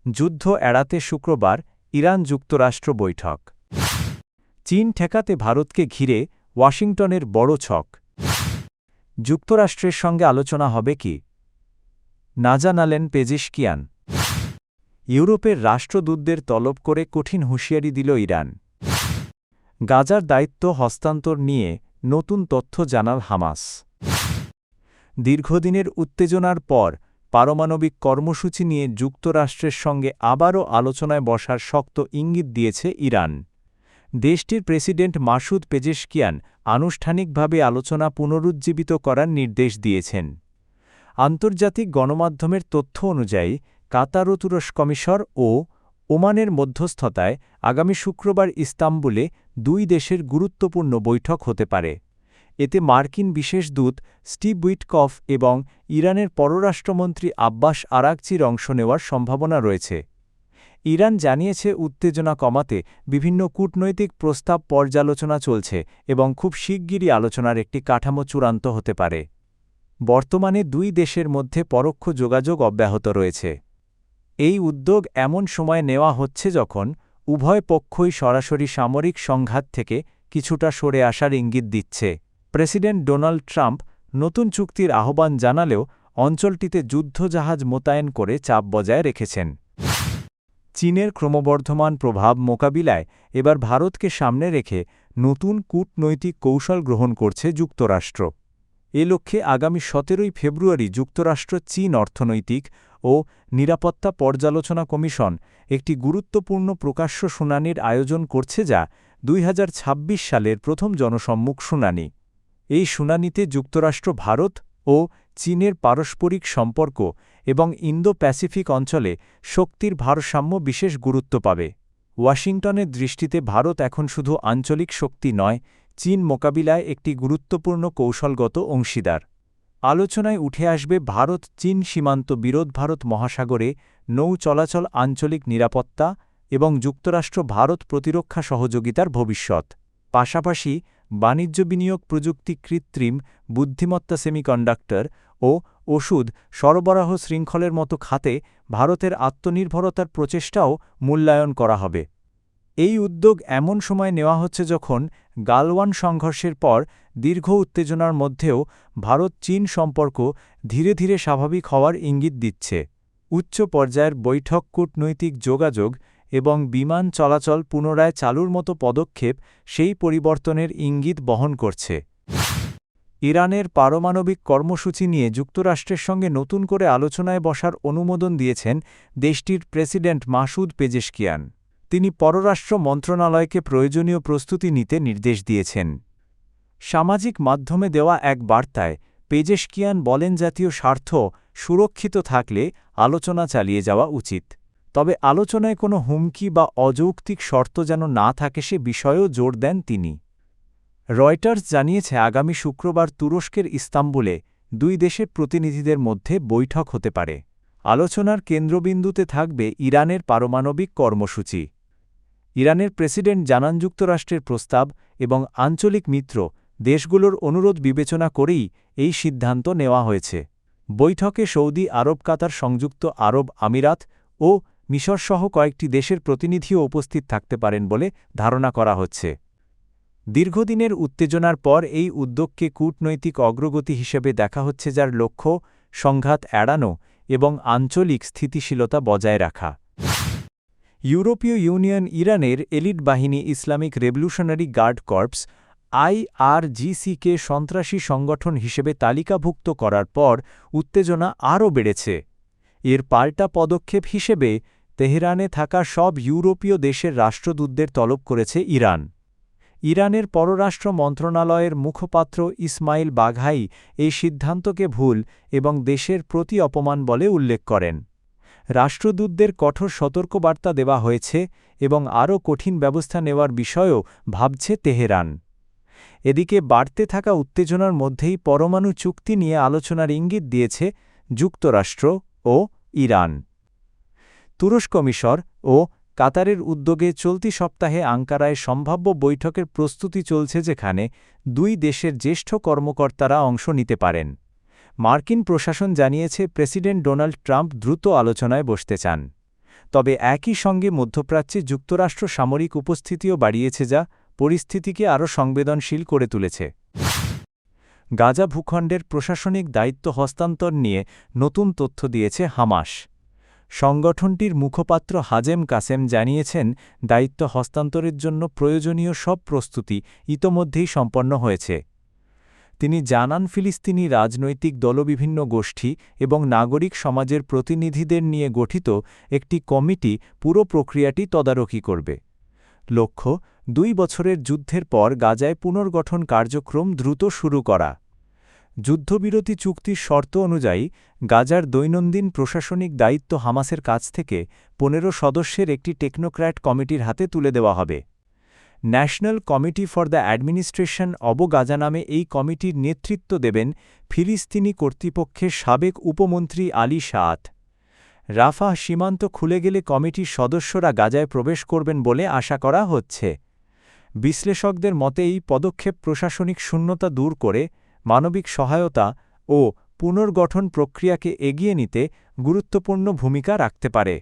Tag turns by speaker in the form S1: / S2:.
S1: যুদ্ধ এড়াতে শুক্রবার ইরান যুক্তরাষ্ট্র বৈঠক। চীন ঠেকাতে ভারতকে ঘিরে ওয়াশিংটনের বড় ছক। যুক্তরাষ্ট্রের সঙ্গে আলোচনা হবে কি না জানালেন পেজেশকিয়ান। ইউরোপের রাষ্ট্রদূতদের তলব করে কঠিন হুঁশিয়ারি দিল ইরান। গাজার দায়িত্ব হস্তান্তর নিয়ে নতুন তথ্য জানাল হামাস। দীর্ঘদিনের উত্তেজনার পর পারমাণবিক কর্মসূচি নিয়ে যুক্তরাষ্ট্রের সঙ্গে আবারও আলোচনায় বসার শক্ত ইঙ্গিত দিয়েছে ইরান। দেশটির প্রেসিডেন্ট মাসুদ পেজেশকিয়ান আনুষ্ঠানিকভাবে আলোচনা পুনরুজ্জীবিত করার নির্দেশ দিয়েছেন। আন্তর্জাতিক গণমাধ্যমের তথ্য অনুযায়ী কাতার ও তুরস্ক মিশর ও ওমানের মধ্যস্থতায় আগামী শুক্রবার ইস্তাম্বুলে দুই দেশের গুরুত্বপূর্ণ বৈঠক হতে পারে। এতে মার্কিন বিশেষ দূত স্টিভ উইটকফ এবং ইরানের পররাষ্ট্রমন্ত্রী আব্বাস আরাগচির অংশ নেওয়ার সম্ভাবনা রয়েছে। ইরান জানিয়েছে উত্তেজনা কমাতে বিভিন্ন কূটনৈতিক প্রস্তাব পর্যালোচনা চলছে এবং খুব শিগগিরই আলোচনার একটি কাঠামো চূড়ান্ত হতে পারে। বর্তমানে দুই দেশের মধ্যে পরোক্ষ যোগাযোগ অব্যাহত রয়েছে। এই উদ্যোগ এমন সময় নেওয়া হচ্ছে যখন উভয় পক্ষই সরাসরি সামরিক সংঘাত থেকে কিছুটা সরে আসার ইঙ্গিত দিচ্ছে। প্রেসিডেন্ট ডোনাল্ড ট্রাম্প নতুন চুক্তির আহ্বান জানালেও অঞ্চলটিতে যুদ্ধজাহাজ মোতায়েন করে চাপ বজায় রেখেছেন। চীনের ক্রমবর্ধমান প্রভাব মোকাবিলায় এবার ভারতকে সামনে রেখে নতুন কূটনৈতিক কৌশল গ্রহণ করছে যুক্তরাষ্ট্র। এ লক্ষ্যে আগামী ১৭ ফেব্রুয়ারি যুক্তরাষ্ট্র চীন অর্থনৈতিক ও নিরাপত্তা পর্যালোচনা কমিশন একটি গুরুত্বপূর্ণ প্রকাশ্য শুনানির আয়োজন করছে, যা ২০২৬ সালের প্রথম জনসম্মুখ শুনানি। এই শুনানিতে যুক্তরাষ্ট্র ভারত ও চীনের পারস্পরিক সম্পর্ক এবং ইন্দো প্যাসিফিক অঞ্চলে শক্তির ভারসাম্য বিশেষ গুরুত্ব পাবে। ওয়াশিংটনের দৃষ্টিতে ভারত এখন শুধু আঞ্চলিক শক্তি নয়, চীন মোকাবিলায় একটি গুরুত্বপূর্ণ কৌশলগত অংশীদার। আলোচনায় উঠে আসবে ভারত চীন সীমান্ত বিরোধ, ভারত মহাসাগরে নৌ চলাচল, আঞ্চলিক নিরাপত্তা এবং যুক্তরাষ্ট্র ভারত প্রতিরক্ষা সহযোগিতার ভবিষ্যৎ। পাশাপাশি বাণিজ্য বিনিয়োগ, প্রযুক্তি, কৃত্রিম বুদ্ধিমত্তা, সেমিকন্ডাক্টর ও ওষুধ সরবরাহ শৃঙ্খলের মতো খাতে ভারতের আত্মনির্ভরতার প্রচেষ্টাও মূল্যায়ন করা হবে। এই উদ্যোগ এমন সময় নেওয়া হচ্ছে যখন গালওয়ান সংঘর্ষের পর দীর্ঘ উত্তেজনার মধ্যেও ভারত চীন সম্পর্ক ধীরে ধীরে স্বাভাবিক হওয়ার ইঙ্গিত দিচ্ছে। উচ্চ পর্যায়ের বৈঠক, কূটনৈতিক যোগাযোগ এবং বিমান চলাচল পুনরায় চালুর মতো পদক্ষেপ সেই পরিবর্তনের ইঙ্গিত বহন করছে। ইরানের পারমাণবিক কর্মসূচি নিয়ে যুক্তরাষ্ট্রের সঙ্গে নতুন করে আলোচনায় বসার অনুমোদন দিয়েছেন দেশটির প্রেসিডেন্ট মাসুদ পেজেশকিয়ান। তিনি পররাষ্ট্র মন্ত্রণালয়কে প্রয়োজনীয় প্রস্তুতি নিতে নির্দেশ দিয়েছেন। সামাজিক মাধ্যমে দেওয়া এক বার্তায় পেজেশকিয়ান বলেন, জাতীয় স্বার্থ সুরক্ষিত থাকলে আলোচনা চালিয়ে যাওয়া উচিত, তবে আলোচনায় কোনো হুমকি বা অযৌক্তিক শর্ত যেন না থাকে সে বিষয়েও জোর দেন তিনি। রয়টার্স জানিয়েছে আগামী শুক্রবার তুরস্কের ইস্তাম্বুলে দুই দেশের প্রতিনিধিদের মধ্যে বৈঠক হতে পারে। আলোচনার কেন্দ্রবিন্দুতে থাকবে ইরানের পারমাণবিক কর্মসূচি। ইরানের প্রেসিডেন্ট জানান, যুক্তরাষ্ট্রের প্রস্তাব এবং আঞ্চলিক মিত্র দেশগুলোর অনুরোধ বিবেচনা করেই এই সিদ্ধান্ত নেওয়া হয়েছে। বৈঠকে সৌদি আরব, কাতার, সংযুক্ত আরব আমিরাত ও মিশরসহ কয়েকটি দেশের প্রতিনিধিও উপস্থিত থাকতে পারেন বলে ধারণা করা হচ্ছে। দীর্ঘদিনের উত্তেজনার পর এই উদ্যোগকে কূটনৈতিক অগ্রগতি হিসেবে দেখা হচ্ছে, যার লক্ষ্য সংঘাত এড়ানো এবং আঞ্চলিক স্থিতিশীলতা বজায় রাখা। ইউরোপীয় ইউনিয়ন ইরানের এলিট বাহিনী ইসলামিক রেভলিউশনারি গার্ড কর্পস IRGC-কে সন্ত্রাসী সংগঠন হিসেবে তালিকাভুক্ত করার পর উত্তেজনা আরও বেড়েছে। এর পাল্টা পদক্ষেপ হিসেবে তেহরানে থাকা সব ইউরোপীয় দেশের রাষ্ট্রদূতদের তলব করেছে ইরান। ইরানের পররাষ্ট্র মন্ত্রণালয়ের মুখপাত্র ইসমাইল বাঘাই এই সিদ্ধান্তকে ভুল এবং দেশের প্রতি অপমান বলে উল্লেখ করেন। রাষ্ট্রদূতদের কঠোর সতর্কবার্তা দেওয়া হয়েছে এবং আরও কঠিন ব্যবস্থা নেওয়ার বিষয়েও ভাবছে তেহরান। এদিকে বাড়তে থাকা উত্তেজনার মধ্যেই পরমাণু চুক্তি নিয়ে আলোচনার ইঙ্গিত দিয়েছে যুক্তরাষ্ট্র ও ইরান। তুরস্ক, মিশর ও কাতারের উদ্যোগে চলতি সপ্তাহে আঙ্কারায় সম্ভাব্য বৈঠকের প্রস্তুতি চলছে, যেখানে দুই দেশের জ্যেষ্ঠ কর্মকর্তারা অংশ নিতে পারেন। মার্কিন প্রশাসন জানিয়েছে প্রেসিডেন্ট ডোনাল্ড ট্রাম্প দ্রুত আলোচনায় বসতে চান। তবে একই সঙ্গে মধ্যপ্রাচ্যে যুক্তরাষ্ট্র সামরিক উপস্থিতিও বাড়িয়েছে, যা পরিস্থিতিকে আরও সংবেদনশীল করে তুলেছে। গাজা ভূখণ্ডের প্রশাসনিক দায়িত্ব হস্তান্তর নিয়ে নতুন তথ্য দিয়েছে হামাস। সংগঠনটির মুখপাত্র হাজেম কাসেম জানিয়েছেন, দায়িত্ব হস্তান্তরের জন্য প্রয়োজনীয় সব প্রস্তুতি ইতোমধ্যেই সম্পন্ন হয়েছে। তিনি জানান, ফিলিস্তিনি রাজনৈতিক দল, বিভিন্ন গোষ্ঠী এবং নাগরিক সমাজের প্রতিনিধিদের নিয়ে গঠিত একটি কমিটি পুরো প্রক্রিয়াটি তদারকি করবে। লক্ষ্য, 2 বছরের যুদ্ধের পর গাজায় পুনর্গঠন কার্যক্রম দ্রুত শুরু করা। যুদ্ধবিরতি চুক্তির শর্ত অনুযায়ী গাজার দৈনন্দিন প্রশাসনিক দায়িত্ব হামাসের কাছ থেকে 15 সদস্যের একটি টেকনোক্র্যাট কমিটির হাতে তুলে দেওয়া হবে। National committee for the administration of Gaza নামে এই কমিটির নেতৃত্ব দেবেন ফিলিস্তিনি কর্তৃপক্ষের সাবেক উপমন্ত্রী আলী শাআত। রাফাহ সীমান্ত খুলে গেলে কমিটির সদস্যরা গাজায় প্রবেশ করবেন বলে আশা করা হচ্ছে। বিশ্লেষকদের মতে এই পদক্ষেপ প্রশাসনিক শূন্যতা দূর করে মানবিক সহায়তা ও পুনর্গঠন প্রক্রিয়াকে এগিয়ে নিতে গুরুত্বপূর্ণ ভূমিকা রাখতে পারে।